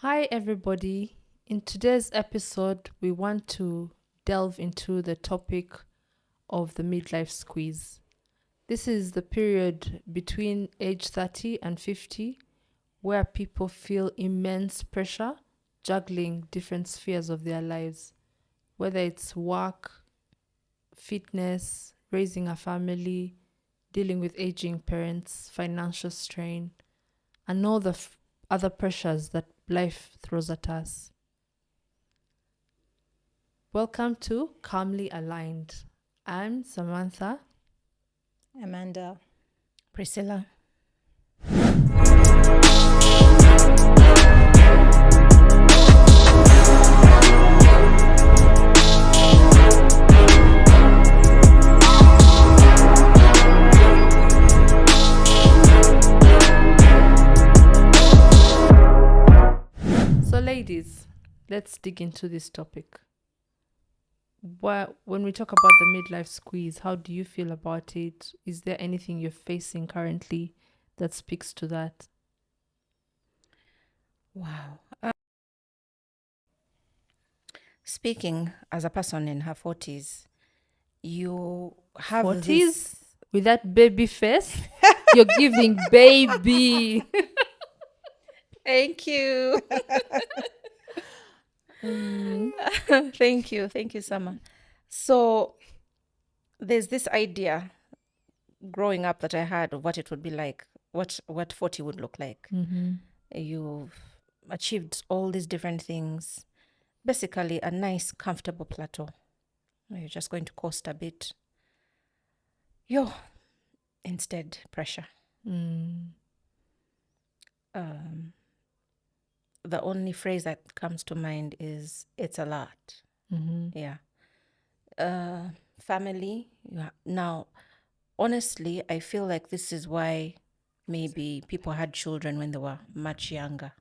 Hi, everybody. In today's episode, we want to delve into the topic of the midlife squeeze. This is the period between age 30 and 50 where people feel immense pressure juggling different spheres of their lives, whether it's work, fitness, raising a family, dealing with aging parents, financial strain, and all the other pressures that life throws at us. Welcome to Calmly Aligned. I'm Samantha. Amanda. Priscilla. So, ladies, let's dig into this topic. When we talk about the midlife squeeze, how do you feel about it? Is there anything you're facing currently that speaks to that? Wow. Speaking as a person in her 40s, you have 40s? this. With that baby face? You're giving baby. Thank you. Thank you. Thank you, Sama. So there's this idea growing up that I had of what it would be like, what 40 would look like. Mm-hmm. You've achieved all these different things. Basically, a nice, comfortable plateau. You're just going to coast a bit. Instead, pressure. Mm. The only phrase that comes to mind is it's a lot. Mm-hmm. Yeah. Family. Now, honestly, I feel like this is why maybe people had children when they were much younger.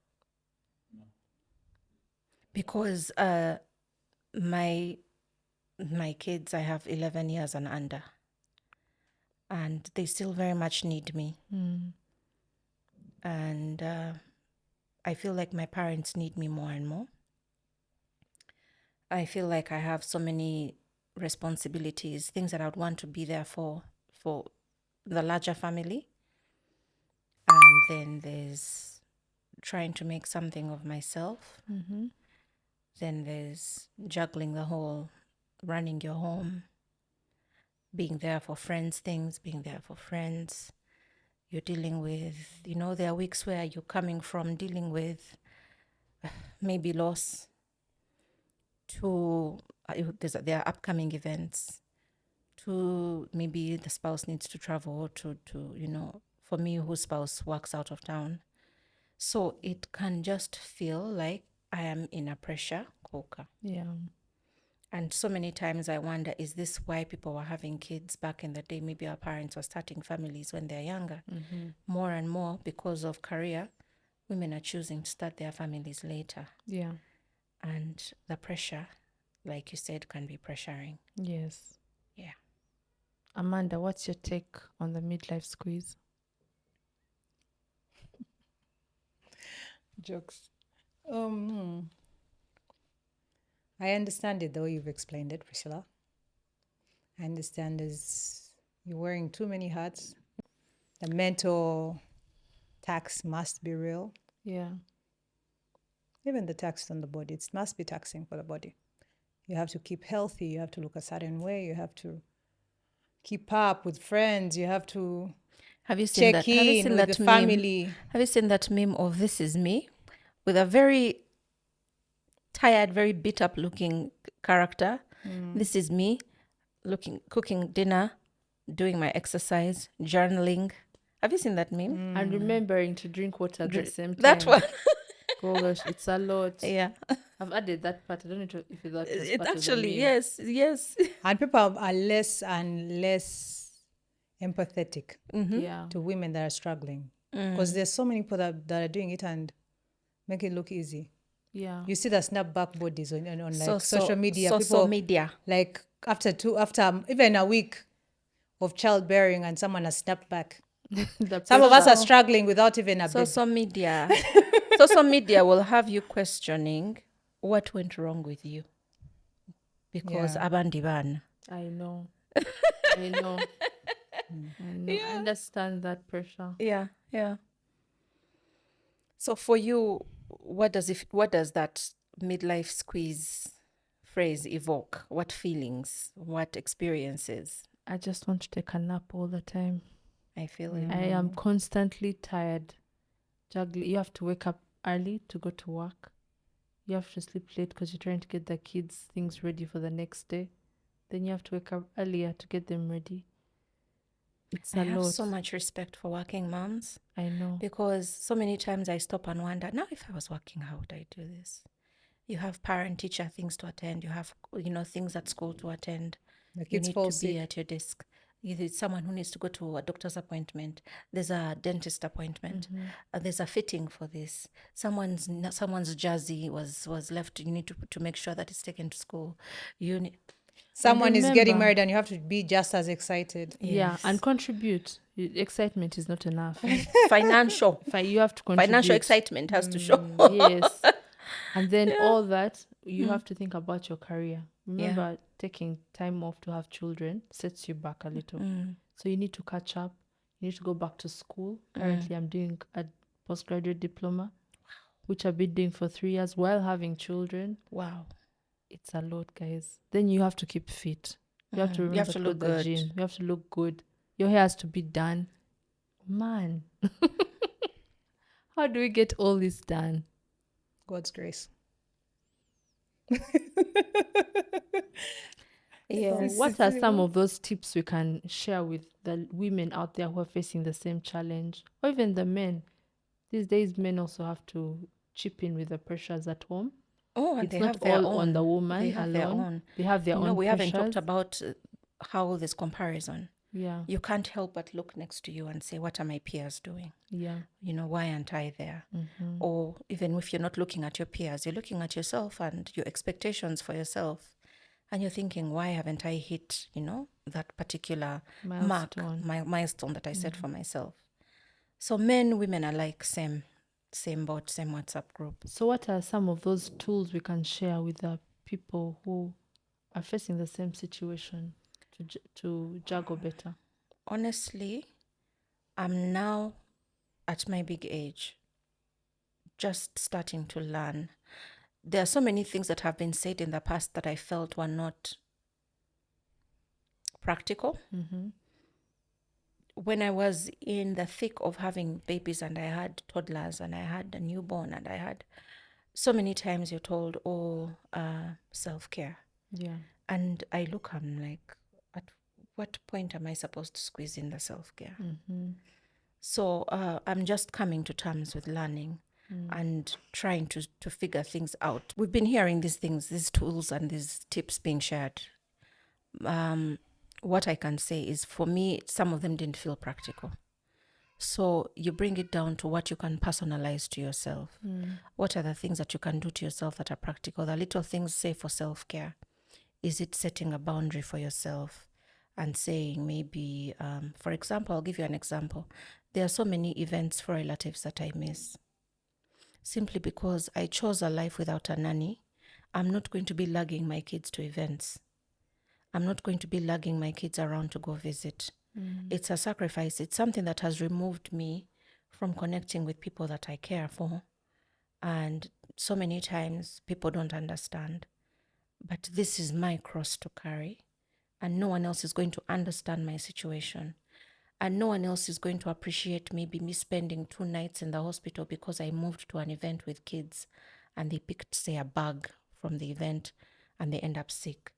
Because my kids, I have 11 years and under, and they still very much need me. Mm. And I feel like my parents need me more and more. I feel like I have so many responsibilities, things that I would want to be there for the larger family. And then there's trying to make something of myself. Mm-hmm. Then there's juggling the whole running your home, being there for friends' things, being there for friends. You're dealing with, there are weeks where you're coming from dealing with maybe loss to there are upcoming events, to maybe the spouse needs to travel to for me whose spouse works out of town. So it can just feel like I am in a pressure cooker. Yeah. And so many times I wonder, is this why people were having kids back in the day? Maybe our parents were starting families when they're younger. Mm-hmm. More and more, because of career, women are choosing to start their families later. Yeah. And the pressure, like you said, can be pressuring. Yes. Yeah. Amanda, what's your take on the midlife squeeze? Jokes. I understand it the way you've explained it, Priscilla. I understand as you're wearing too many hats. The mental tax must be real. Yeah. Even the tax on the body, it must be taxing for the body. You have to keep healthy. You have to look a certain way. You have to keep up with friends. You have to Have you seen check that? Have you in seen with that the meme? family. Have you seen that meme of "This is me" with a very tired, very beat up looking character? This is me, cooking dinner, doing my exercise, journaling. Have you seen that meme? And remembering to drink water at the same time. That one. Gosh, it's a lot. Yeah. I've added that part. I don't know if that was It part actually, of the meme. yes. And people are less and less empathetic Yeah. to women that are struggling. Because there's so many people that are doing it and make it look easy. Yeah. You see the snapback bodies on like So social media. social People media. like after even a week of childbearing and someone has snapped back. The Some of us pressure. are struggling without even a baby. Social media. Social media will have you questioning what went wrong with you because Yeah. abandi bana. I know. I know. I know. I understand that pressure. Yeah, yeah. So for you, what does that midlife squeeze phrase evoke? What feelings? What experiences? I just want to take a nap all the time. I feel you. I am constantly tired. Juggling. You have to wake up early to go to work. You have to sleep late because you're trying to get the kids' things ready for the next day. Then you have to wake up earlier to get them ready. It's I a have lot. so much respect for working moms I know. because so many times I stop and wonder, now if I was working, how would I do this? You have parent-teacher things to attend. You have, things at school to attend. The You kids need fall to be sick. at your desk. There's someone who needs to go to a doctor's appointment. There's a dentist appointment. There's a fitting for this. Someone's jersey was left. You need to make sure that it's taken to school. You need, Someone is getting remember- married and you have to be just as excited. Yeah, Yes. and contribute. Excitement is not enough. financial You have to contribute. financial excitement has to show. Yes. And then all that, you have to think about your career. Remember, taking time off to have children sets you back a little. So you need to catch up. You need to go back to school. Currently, I'm doing a postgraduate diploma, which I've been doing for 3 years while having children. Wow. It's a lot, guys. Then you have to keep fit. You have to remember to to look go to the good. gym. You have to look good. Your hair has to be done. Man, how do we get all this done? God's grace. So Yes. what are some of those tips we can share with the women out there who are facing the same challenge, or even the men? These days, men also have to chip in with the pressures at home. Oh, and It's they not have their all own. on the woman They have their alone. own. They have their own we haven't talked pressures. about how there's comparison. Yeah, You can't help but look next to you and say, what are my peers doing? yeah. Why aren't I there? Or even if you're not looking at your peers, you're looking at yourself and your expectations for yourself. And you're thinking, why haven't I hit, that particular Milestone. milestone that I set for myself? So men, women are like same boat, same WhatsApp group. So what are some of those tools we can share with the people who are facing the same situation to juggle better? Honestly, I'm now at my big age, just starting to learn. There are so many things that have been said in the past that I felt were not practical. When I was in the thick of having babies and I had toddlers and I had a newborn and I had so many times you're told, self-care. Yeah. And I look, I'm like, at what point am I supposed to squeeze in the self-care? So I'm just coming to terms with learning and trying to figure things out. We've been hearing these things, these tools and these tips being shared. What I can say is, for me, some of them didn't feel practical. So you bring it down to what you can personalize to yourself. What are the things that you can do to yourself that are practical? The little things, say, for self-care. Is it setting a boundary for yourself and saying maybe, for example, I'll give you an example. There are so many events for relatives that I miss. Simply because I chose a life without a nanny, I'm not going to be lugging my kids to events. I'm not going to be lugging my kids around to go visit. It's a sacrifice. It's something that has removed me from connecting with people that I care for. And so many times people don't understand. But this is my cross to carry. And no one else is going to understand my situation. And no one else is going to appreciate maybe me spending 2 nights in the hospital because I moved to an event with kids and they picked, say, a bug from the event and they end up sick.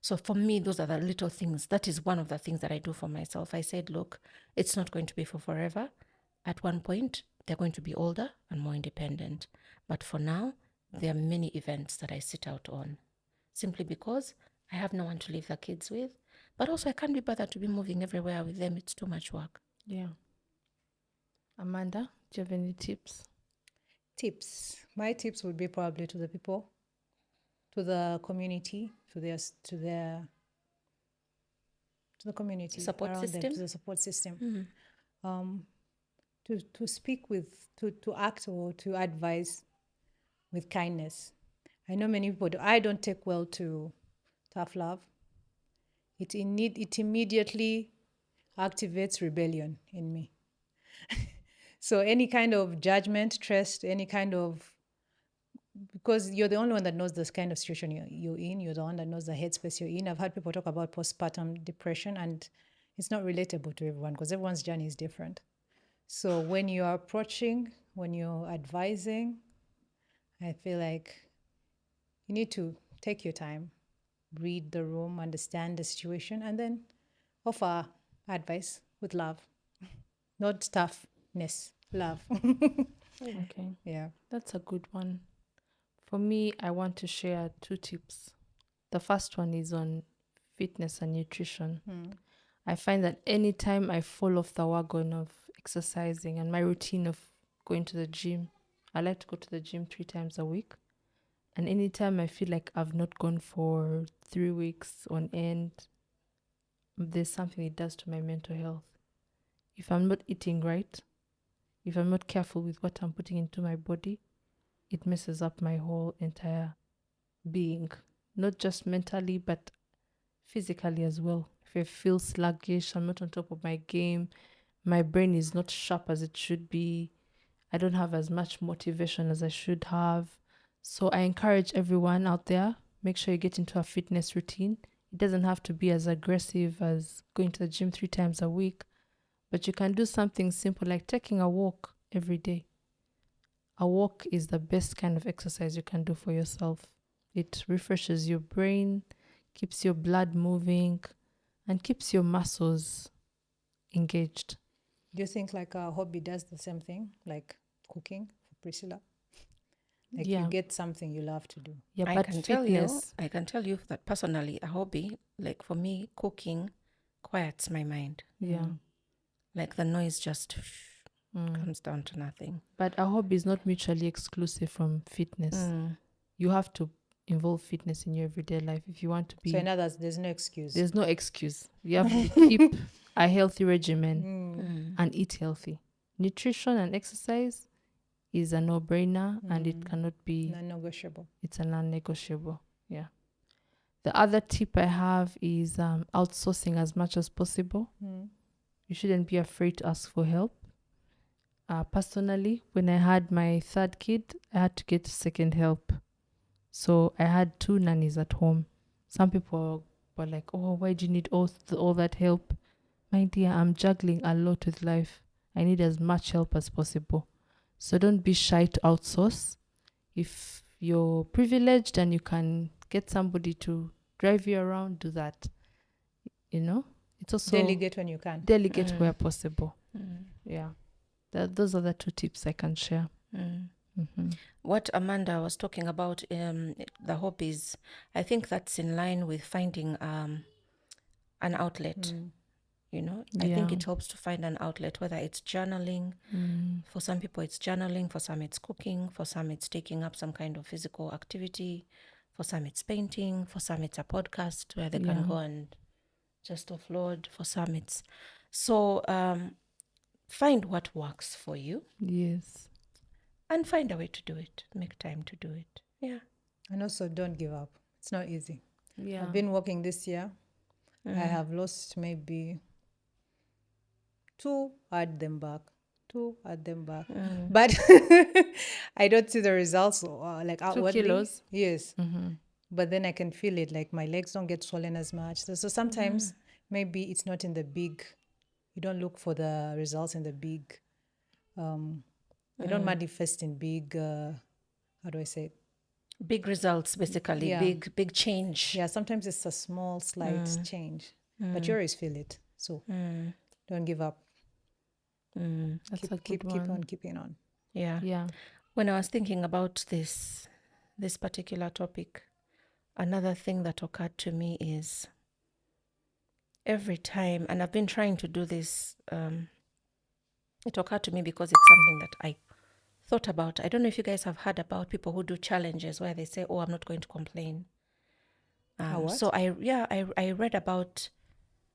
So for me, those are the little things. That is one of the things that I do for myself. I said, look, it's not going to be for forever. At one point, they're going to be older and more independent. But for now, there are many events that I sit out on simply because I have no one to leave the kids with. But also I can't be bothered to be moving everywhere with them. It's too much work. Yeah. Amanda, do you have any tips? Tips. My tips would be probably to the people, to the community, to the community Support around them, system? to the support system. To to speak with, to act or to advise with kindness. I know many people do. I don't take well to tough love. It immediately activates rebellion in me. So any kind of judgment, trust, any kind of, because you're the only one that knows this kind of situation you're in. You're the one that knows the headspace you're in. I've heard people talk about postpartum depression, and it's not relatable to everyone because everyone's journey is different. So when you're approaching, when you're advising, I feel like you need to take your time, read the room, understand the situation, and then offer advice with love, not toughness, love. Okay, Yeah. that's a good one. For me, I want to share 2 tips. The first one is on fitness and nutrition. I find that anytime I fall off the wagon of exercising and my routine of going to the gym, I like to go to the gym 3 times a week. And anytime I feel like I've not gone for 3 weeks on end, there's something it does to my mental health. If I'm not eating right, if I'm not careful with what I'm putting into my body, it messes up my whole entire being, not just mentally, but physically as well. If I feel sluggish, I'm not on top of my game, my brain is not sharp as it should be, I don't have as much motivation as I should have. So I encourage everyone out there, make sure you get into a fitness routine. It doesn't have to be as aggressive as going to the gym 3 times a week, but you can do something simple like taking a walk every day. A walk is the best kind of exercise you can do for yourself. It refreshes your brain, keeps your blood moving, and keeps your muscles engaged. Do you think like a hobby does the same thing, like cooking for Priscilla? Like you Yeah, get something you love to do. yeah, I but can fitness, tell you that personally, a hobby, like for me, cooking quiets my mind. yeah. Like the noise just Mm. comes down to nothing. But a hobby is not mutually exclusive from fitness. You have to involve fitness in your everyday life if you want to So be. in others, there's no excuse. There's no excuse. You have to keep a healthy regimen and eat healthy. Nutrition and exercise is a no-brainer and it cannot be, Non-negotiable. it's a non-negotiable. Yeah. The other tip I have is outsourcing as much as possible. You shouldn't be afraid to ask for help. Personally, when I had my third kid, I had to get second help. So I had 2 nannies at home. Some people were like, oh, why do you need all that help? My dear, I'm juggling a lot with life. I need as much help as possible. So don't be shy to outsource. If you're privileged and you can get somebody to drive you around, do that. You know, it's also Delegate when you can. delegate where possible. Yeah. Those are the 2 tips I can share. What Amanda was talking about, the hobbies, I think that's in line with finding an outlet. You know, I think Yeah. it helps to find an outlet, whether it's journaling. For some people, it's journaling. For some, it's cooking. For some, it's taking up some kind of physical activity. For some, it's painting. For some, it's a podcast where they can go and just offload. For some, it's so find what works for you Yes. and find a way to do it. Make time to do it. Yeah. And also don't give up. It's not easy. Yeah. I've been working this year. I have lost maybe 2, add them back. 2, add them back. But I don't see the results like 2 outwardly. kilos. Yes. But then I can feel it, like my legs don't get swollen as much. So sometimes maybe it's not in the big, you don't look for the results in the big, they don't manifest in big, how do I say it? Big results, basically. Yeah. Big change. Yeah, sometimes it's a small, slight change, but you always feel it. So don't give up. That's a good Keep one. on keeping on. Yeah. Yeah. When I was thinking about this particular topic, another thing that occurred to me is every time, and I've been trying to do this, it occurred to me because it's something that I thought about. I don't know if you guys have heard about people who do challenges where they say, oh, I'm not going to complain. What? So I read about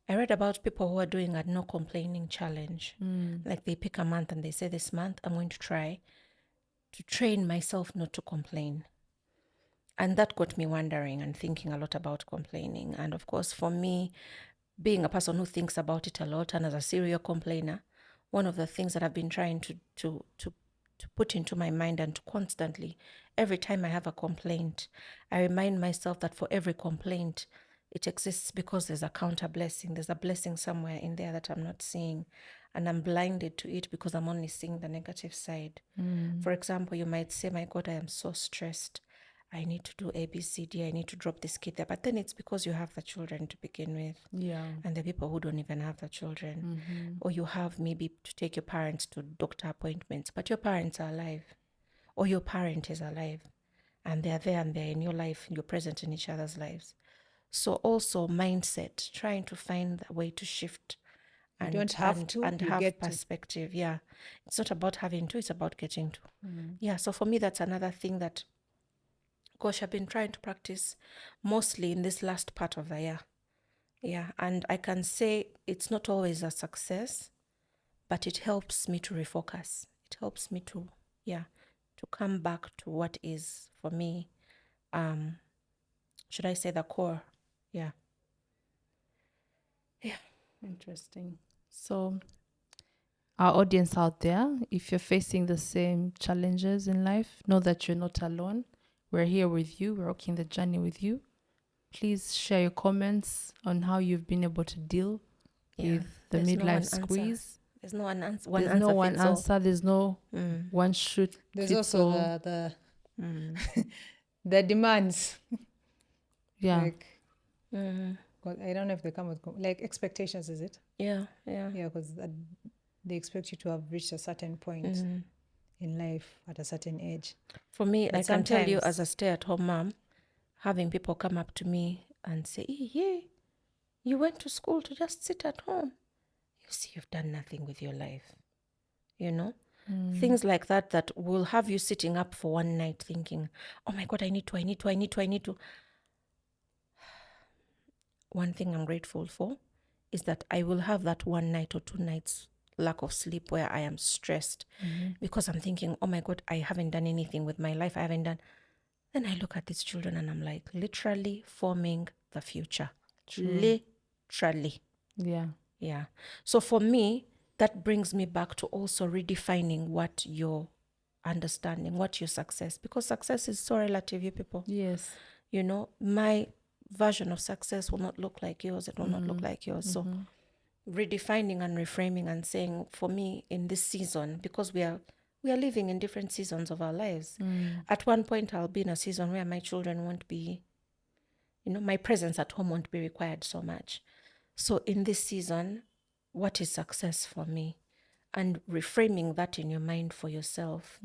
I read about people who are doing a no complaining challenge. Like they pick a month and they say, this month I'm going to try to train myself not to complain. And that got me wondering and thinking a lot about complaining. And of course, for me, being a person who thinks about it a lot and as a serial complainer, one of the things that I've been trying to put into my mind and to constantly, every time I have a complaint, I remind myself that for every complaint, it exists because there's a counter blessing. There's a blessing somewhere in there that I'm not seeing. And I'm blinded to it because I'm only seeing the negative side. For example, you might say, my God, I am so stressed. I need to do A, B, C, D. I need to drop this kid there. But then it's because you have the children to begin with. Yeah. And the people who don't even have the children. Or you have maybe to take your parents to doctor appointments, but your parents are alive. Or your parent is alive. And they're there and they're in your life. You're present in each other's lives. So also mindset, trying to find a way to shift You and don't have to, and you have get to. perspective. Yeah. It's not about having to, it's about getting to. Yeah. So for me, that's another thing that, gosh, I've been trying to practice mostly in this last part of the year. Yeah. And I can say it's not always a success, but it helps me to refocus. It helps me to, to come back to what is for me, should I say the core? Yeah. Yeah. Interesting. So, our audience out there, if you're facing the same challenges in life, know that you're not alone. We're here with you. We're walking the journey with you. Please share your comments on how you've been able to deal Yeah. with the There's no midlife one answer. squeeze. There's no one answer. There's no one fits all. answer. There's no one shoot There's fits also all. the demands. Yeah. Like, God, I don't know if they come with like expectations, is it? Yeah. Yeah, because they expect you to have reached a certain point in life at a certain age. For me, But I can tell you sometimes- as a stay-at-home mom, having people come up to me and say, yeah, you went to school to just sit at home. You see, you've done nothing with your life. You know? Things like that will have you sitting up for one night thinking, oh my God, I need to. One thing I'm grateful for is that I will have that one night or 2 nights lack of sleep where I am stressed because I'm thinking, oh my God, I haven't done anything with my life. I haven't done. Then I look at these children and I'm like, literally forming the future. True. Literally. Yeah. Yeah. So for me, that brings me back to also redefining what your understanding, what your success, because success is so relative, you people. Yes. You know, my version of success will not look like yours. It will not look like yours. So redefining and reframing and saying, for me in this season, because we are living in different seasons of our lives. At one point, I'll be in a season where my children won't be, my presence at home won't be required so much. So in this season, what is success for me? And reframing that in your mind for yourself,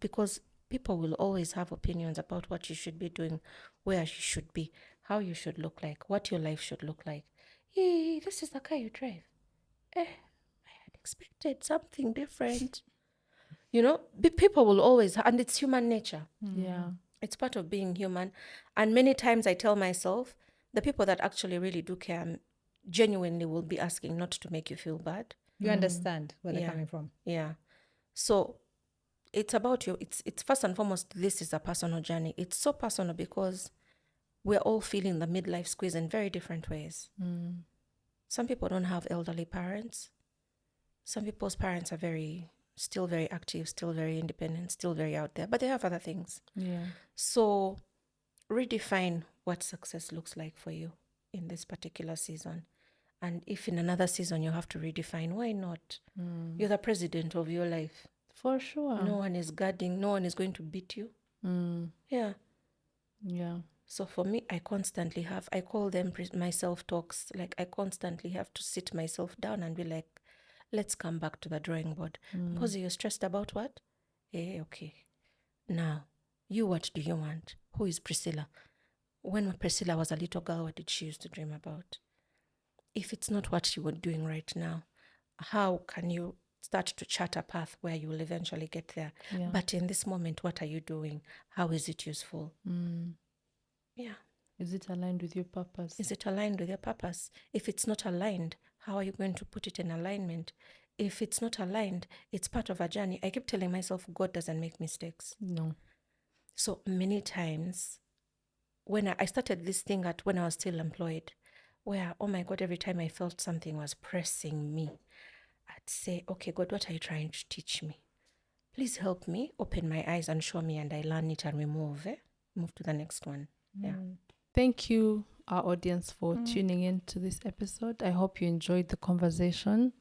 because people will always have opinions about what you should be doing, where you should be, how you should look like, what your life should look like. Hey, this is the car you drive. I had expected something different. People will always, and it's human nature. Yeah. It's part of being human. And many times I tell myself, the people that actually really do care genuinely will be asking not to make you feel bad. You understand where they're Yeah. coming from. Yeah. So it's about you. It's first and foremost, this is a personal journey. It's so personal because we're all feeling the midlife squeeze in very different ways. Some people don't have elderly parents. Some people's parents are still very active, still very independent, still very out there, but they have other things. Yeah. So redefine what success looks like for you in this particular season. And if in another season you have to redefine, why not? You're the president of your life. For sure. No one is guarding, no one is going to beat you. Yeah. Yeah. So for me, I call them my self-talks. Like I constantly have to sit myself down and be like, let's come back to the drawing board. Because you're stressed about what? Okay. Now, what do you want? Who is Priscilla? When Priscilla was a little girl, what did she used to dream about? If it's not what you were doing right now, how can you start to chart a path where you will eventually get there? But in this moment, what are you doing? How is it useful? Yeah. Is it aligned with your purpose? Is it aligned with your purpose? If it's not aligned, how are you going to put it in alignment? If it's not aligned, it's part of a journey. I keep telling myself, God doesn't make mistakes. No. So many times, when I started this thing when I was still employed, where, oh my God, every time I felt something was pressing me, I'd say, okay, God, what are you trying to teach me? Please help me, open my eyes and show me, and I learn it and we move to the next one. Yeah. Thank you, our audience, for tuning in to this episode. I hope you enjoyed the conversation.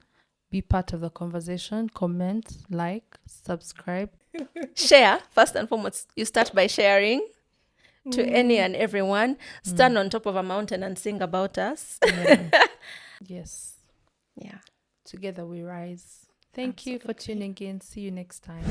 Be part of the conversation. Comment, like, subscribe. Share. First and foremost, you start by sharing to any and everyone. Stand on top of a mountain and sing about us. Yes. Yeah. Together we rise. Thank you for Absolutely. tuning in. See you next time.